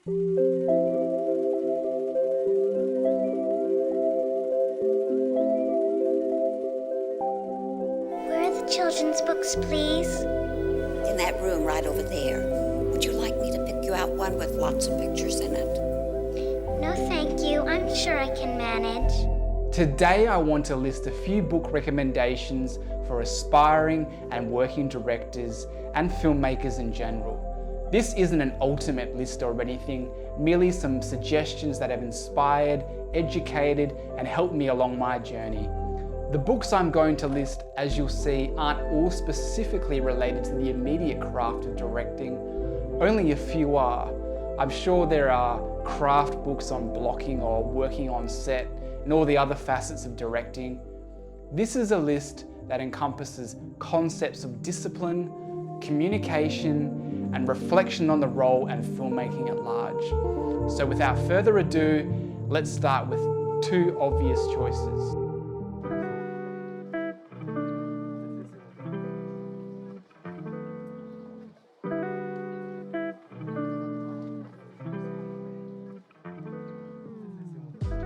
Where are the children's books, please? In that room right over there. Would you like me to pick you out one with lots of pictures in it? No, thank you. I'm sure I can manage. Today I want to list a few book recommendations for aspiring and working directors and filmmakers in general. This isn't an ultimate list or anything, merely some suggestions that have inspired, educated, and helped me along my journey. The books I'm going to list, as you'll see, aren't all specifically related to the immediate craft of directing. Only a few are. I'm sure there are craft books on blocking or working on set and all the other facets of directing. This is a list that encompasses concepts of discipline, communication, and reflection on the role and filmmaking at large. So without further ado, let's start with two obvious choices.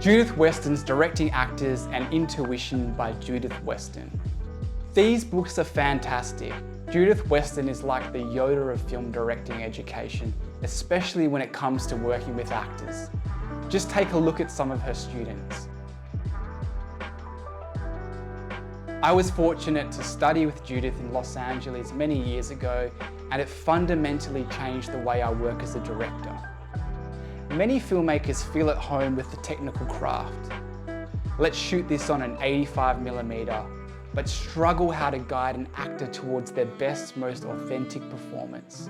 Judith Weston's Directing Actors and Intuition by Judith Weston. These books are fantastic. Judith Weston is like the Yoda of film directing education, especially when it comes to working with actors. Just take a look at some of her students. I was fortunate to study with Judith in Los Angeles many years ago, and it fundamentally changed the way I work as a director. Many filmmakers feel at home with the technical craft. Let's shoot this on an 85mm, but struggle how to guide an actor towards their best, most authentic performance.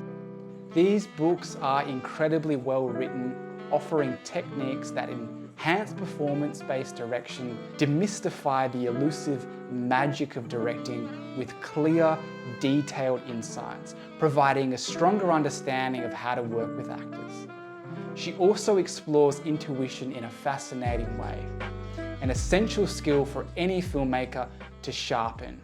These books are incredibly well written, offering techniques that enhance performance-based direction, demystify the elusive magic of directing with clear, detailed insights, providing a stronger understanding of how to work with actors. She also explores intuition in a fascinating way, an essential skill for any filmmaker to sharpen.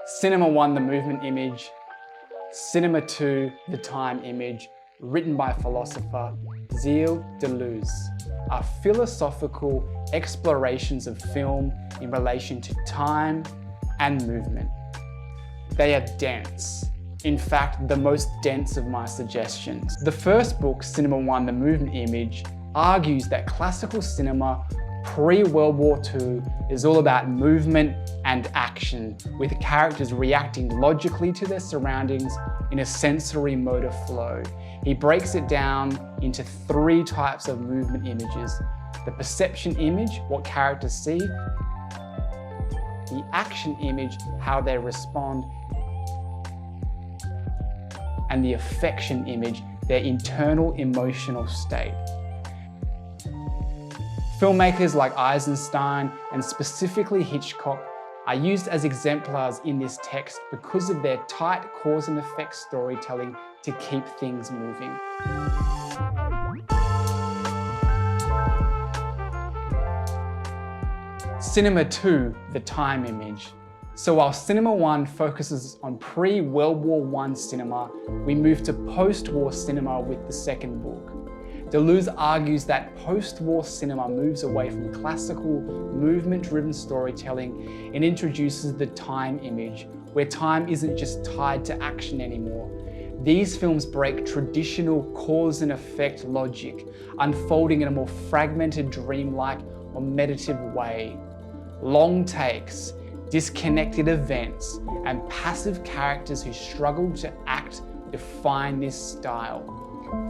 Cinema 1, The Movement Image. Cinema 2, The Time Image, written by philosopher Gilles Deleuze, are philosophical explorations of film in relation to time and movement. They are dense. In fact, the most dense of my suggestions. The first book, Cinema 1, The Movement Image, argues that classical cinema pre-World War II is all about movement and action, with characters reacting logically to their surroundings in a sensory motor flow. He breaks it down into three types of movement images: the perception image, what characters see; the action image, how they respond; and the affection image, their internal emotional state. Filmmakers like Eisenstein, and specifically Hitchcock, are used as exemplars in this text because of their tight cause and effect storytelling to keep things moving. Cinema 2, The Time Image. So while Cinema 1 focuses on pre-World War I cinema, we move to post-war cinema with the second book. Deleuze argues that post-war cinema moves away from classical, movement-driven storytelling and introduces the time image, where time isn't just tied to action anymore. These films break traditional cause and effect logic, unfolding in a more fragmented, dreamlike or meditative way. Long takes, disconnected events, and passive characters who struggle to act define this style.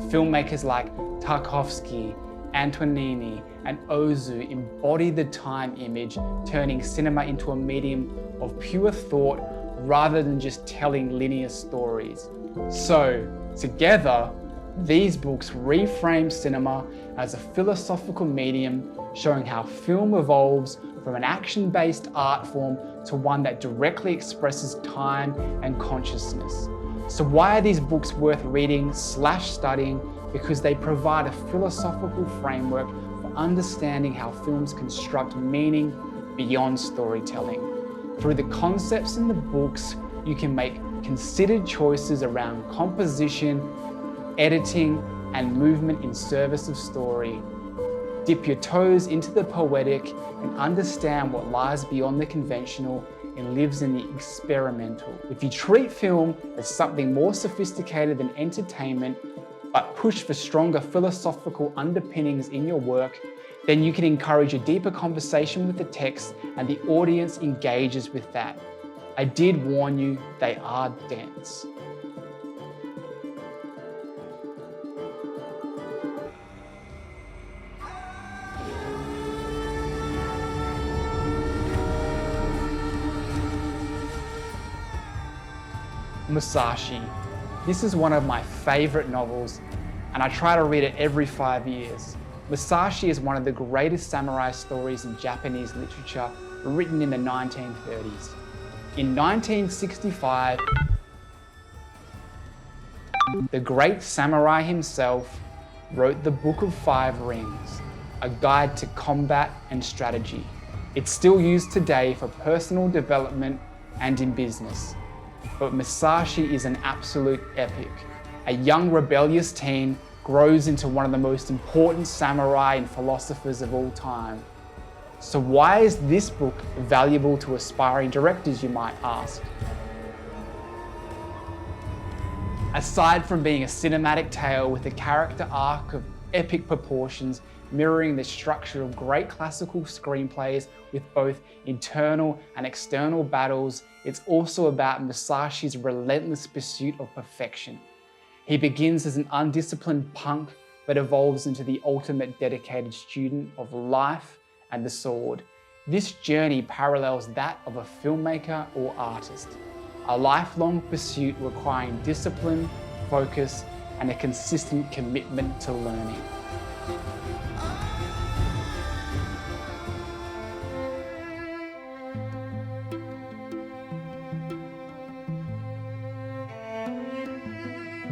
Filmmakers like Tarkovsky, Antonini, and Ozu embody the time image, turning cinema into a medium of pure thought rather than just telling linear stories. So, together, these books reframe cinema as a philosophical medium, showing how film evolves from an action-based art form to one that directly expresses time and consciousness. So why are these books worth reading/studying? Because they provide a philosophical framework for understanding how films construct meaning beyond storytelling. Through the concepts in the books, you can make considered choices around composition, editing, and movement in service of story. Dip your toes into the poetic and understand what lies beyond the conventional and lives in the experimental. If you treat film as something more sophisticated than entertainment, but push for stronger philosophical underpinnings in your work, then you can encourage a deeper conversation with the text and the audience engages with that. I did warn you, they are dense. Musashi. This is one of my favorite novels, and I try to read it every 5 years. Musashi is one of the greatest samurai stories in Japanese literature, written in the 1930s. In 1965, the great samurai himself wrote the Book of Five Rings, a guide to combat and strategy. It's still used today for personal development and in business. But Musashi is an absolute epic. A young rebellious teen grows into one of the most important samurai and philosophers of all time. So why is this book valuable to aspiring directors, you might ask? Aside from being a cinematic tale with a character arc of epic proportions, mirroring the structure of great classical screenplays with both internal and external battles, it's also about Musashi's relentless pursuit of perfection. He begins as an undisciplined punk, but evolves into the ultimate dedicated student of life and the sword. This journey parallels that of a filmmaker or artist, a lifelong pursuit requiring discipline, focus, and a consistent commitment to learning.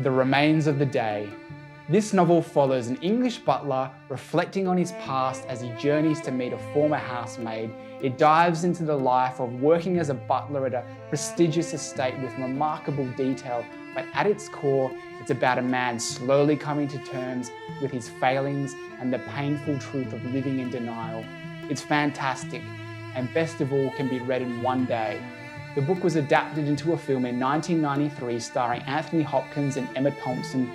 The Remains of the Day. This novel follows an English butler reflecting on his past as he journeys to meet a former housemaid. It dives into the life of working as a butler at a prestigious estate with remarkable detail, but at its core, it's about a man slowly coming to terms with his failings and the painful truth of living in denial. It's fantastic, and best of all, can be read in one day. The book was adapted into a film in 1993 starring Anthony Hopkins and Emma Thompson,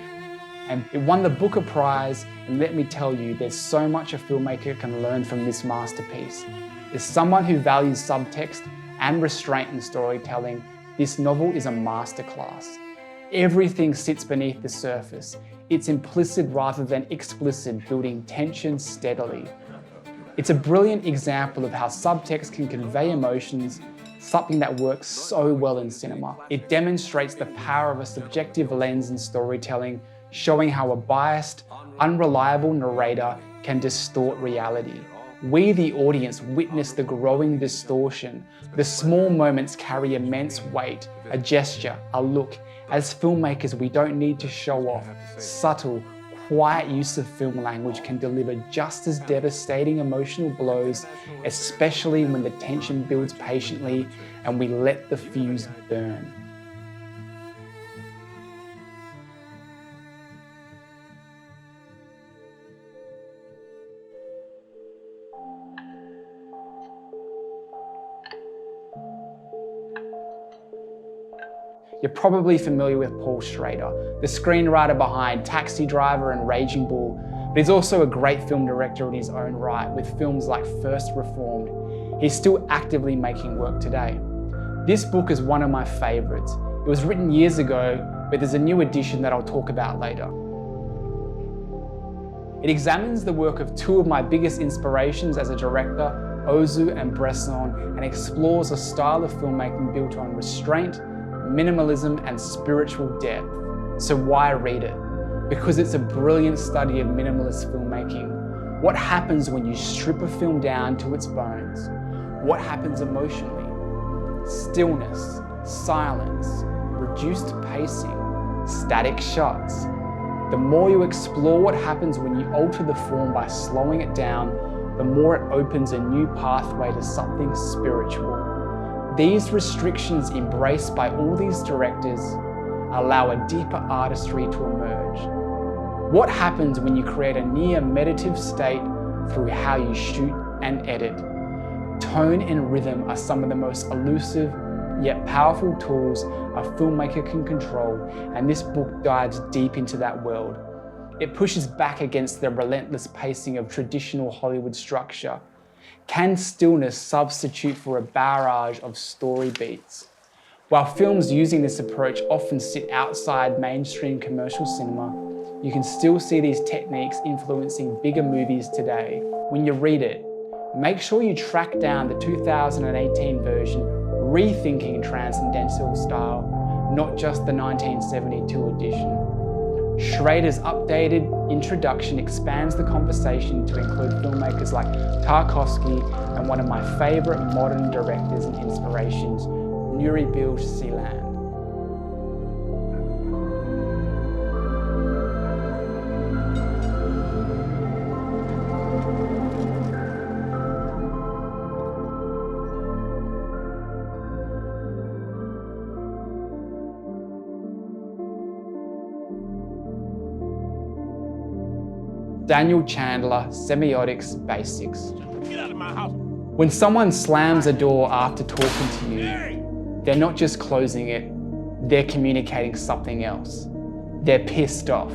and it won the Booker Prize, and let me tell you, there's so much a filmmaker can learn from this masterpiece. As someone who values subtext and restraint in storytelling, this novel is a masterclass. Everything sits beneath the surface. It's implicit rather than explicit, building tension steadily. It's a brilliant example of how subtext can convey emotions, something that works so well in cinema. It demonstrates the power of a subjective lens in storytelling, showing how a biased, unreliable narrator can distort reality. We, the audience, witness the growing distortion. The small moments carry immense weight, a gesture, a look. As filmmakers, we don't need to show off. Subtle, quiet use of film language can deliver just as devastating emotional blows, especially when the tension builds patiently and we let the fuse burn. You're probably familiar with Paul Schrader, the screenwriter behind Taxi Driver and Raging Bull, but he's also a great film director in his own right with films like First Reformed. He's still actively making work today. This book is one of my favorites. It was written years ago, but there's a new edition that I'll talk about later. It examines the work of two of my biggest inspirations as a director, Ozu and Bresson, and explores a style of filmmaking built on restraint, minimalism, and spiritual depth. So why read it? Because it's a brilliant study of minimalist filmmaking. What happens when you strip a film down to its bones? What happens emotionally? Stillness, silence, reduced pacing, static shots. The more you explore what happens when you alter the form by slowing it down, the more it opens a new pathway to something spiritual. These restrictions embraced by all these directors allow a deeper artistry to emerge. What happens when you create a near meditative state through how you shoot and edit? Tone and rhythm are some of the most elusive yet powerful tools a filmmaker can control, and this book dives deep into that world. It pushes back against the relentless pacing of traditional Hollywood structure. Can stillness substitute for a barrage of story beats? While films using this approach often sit outside mainstream commercial cinema, you can still see these techniques influencing bigger movies today. When you read it, make sure you track down the 2018 version, rethinking transcendental style, not just the 1972 edition. Schrader's updated introduction expands the conversation to include filmmakers like Tarkovsky and one of my favourite modern directors and inspirations, Nuri Bilge Ceylan. Daniel Chandler, Semiotics Basics. Get out of my house. When someone slams a door after talking to you, they're not just closing it, they're communicating something else. They're pissed off.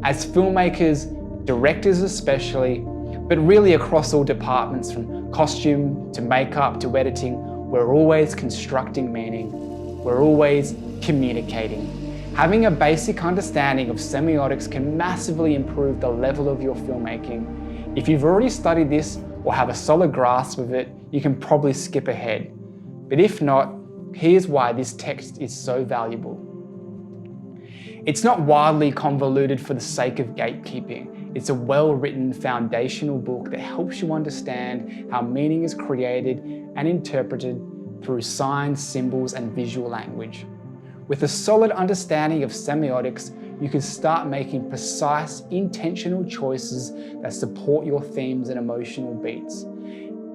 As filmmakers, directors especially, but really across all departments from costume to makeup to editing, we're always constructing meaning. We're always communicating. Having a basic understanding of semiotics can massively improve the level of your filmmaking. If you've already studied this or have a solid grasp of it, you can probably skip ahead. But if not, here's why this text is so valuable. It's not wildly convoluted for the sake of gatekeeping. It's a well-written foundational book that helps you understand how meaning is created and interpreted through signs, symbols, and visual language. With a solid understanding of semiotics, you can start making precise, intentional choices that support your themes and emotional beats.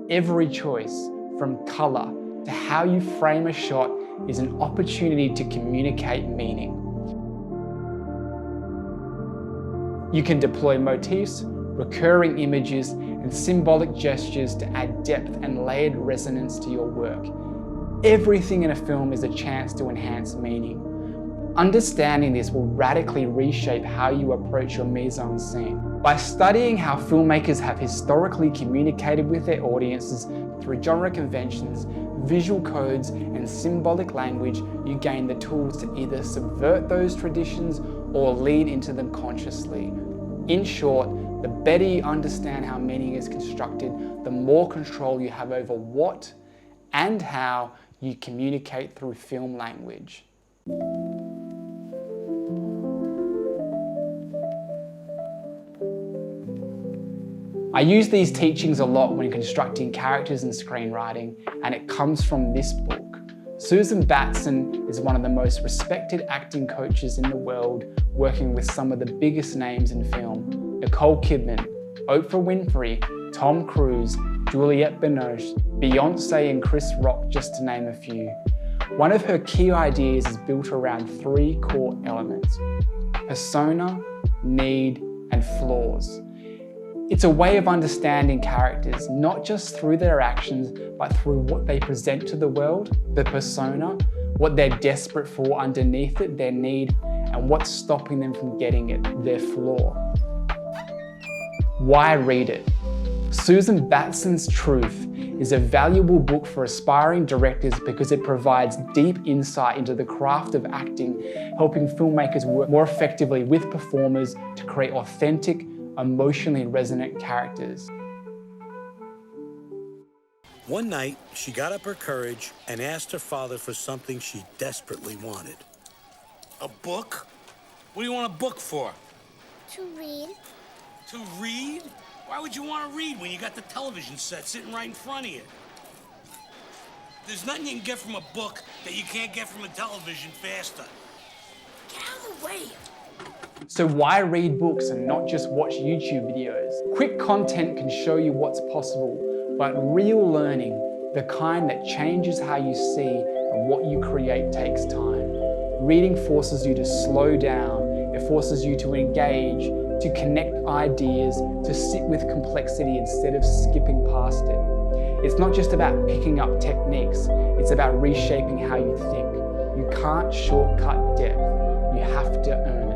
Every choice, from color to how you frame a shot, is an opportunity to communicate meaning. You can deploy motifs, recurring images, and symbolic gestures to add depth and layered resonance to your work. Everything in a film is a chance to enhance meaning. Understanding this will radically reshape how you approach your mise-en-scene. By studying how filmmakers have historically communicated with their audiences through genre conventions, visual codes, and symbolic language, you gain the tools to either subvert those traditions or lead into them consciously. In short, the better you understand how meaning is constructed, the more control you have over what and how you communicate through film language. I use these teachings a lot when constructing characters and screenwriting, and it comes from this book. Susan Batson is one of the most respected acting coaches in the world, working with some of the biggest names in film. Nicole Kidman, Oprah Winfrey, Tom Cruise, Juliette Binoche, Beyonce and Chris Rock, just to name a few. One of her key ideas is built around three core elements: persona, need, and flaws. It's a way of understanding characters, not just through their actions, but through what they present to the world, the persona, what they're desperate for underneath it, their need, and what's stopping them from getting it, their flaw. Why read it? Susan Batson's Truth is a valuable book for aspiring directors because it provides deep insight into the craft of acting, helping filmmakers work more effectively with performers to create authentic, emotionally resonant characters. One night, she got up her courage and asked her father for something she desperately wanted. A book? What do you want a book for? To read. To read? Why would you want to read when you got the television set sitting right in front of you? There's nothing you can get from a book that you can't get from a television faster. Get out of the way. So why read books and not just watch YouTube videos? Quick content can show you what's possible, but real learning, the kind that changes how you see and what you create takes time. Reading forces you to slow down, it forces you to engage, to connect ideas, to sit with complexity instead of skipping past it. It's not just about picking up techniques, it's about reshaping how you think. You can't shortcut depth, you have to earn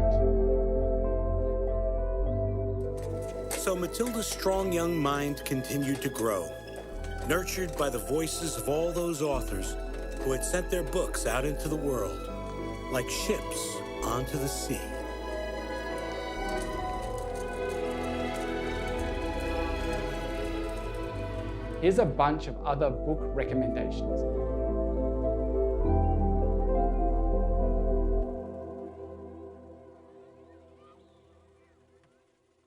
it. So Matilda's strong young mind continued to grow, nurtured by the voices of all those authors who had sent their books out into the world, like ships onto the sea. Here's a bunch of other book recommendations.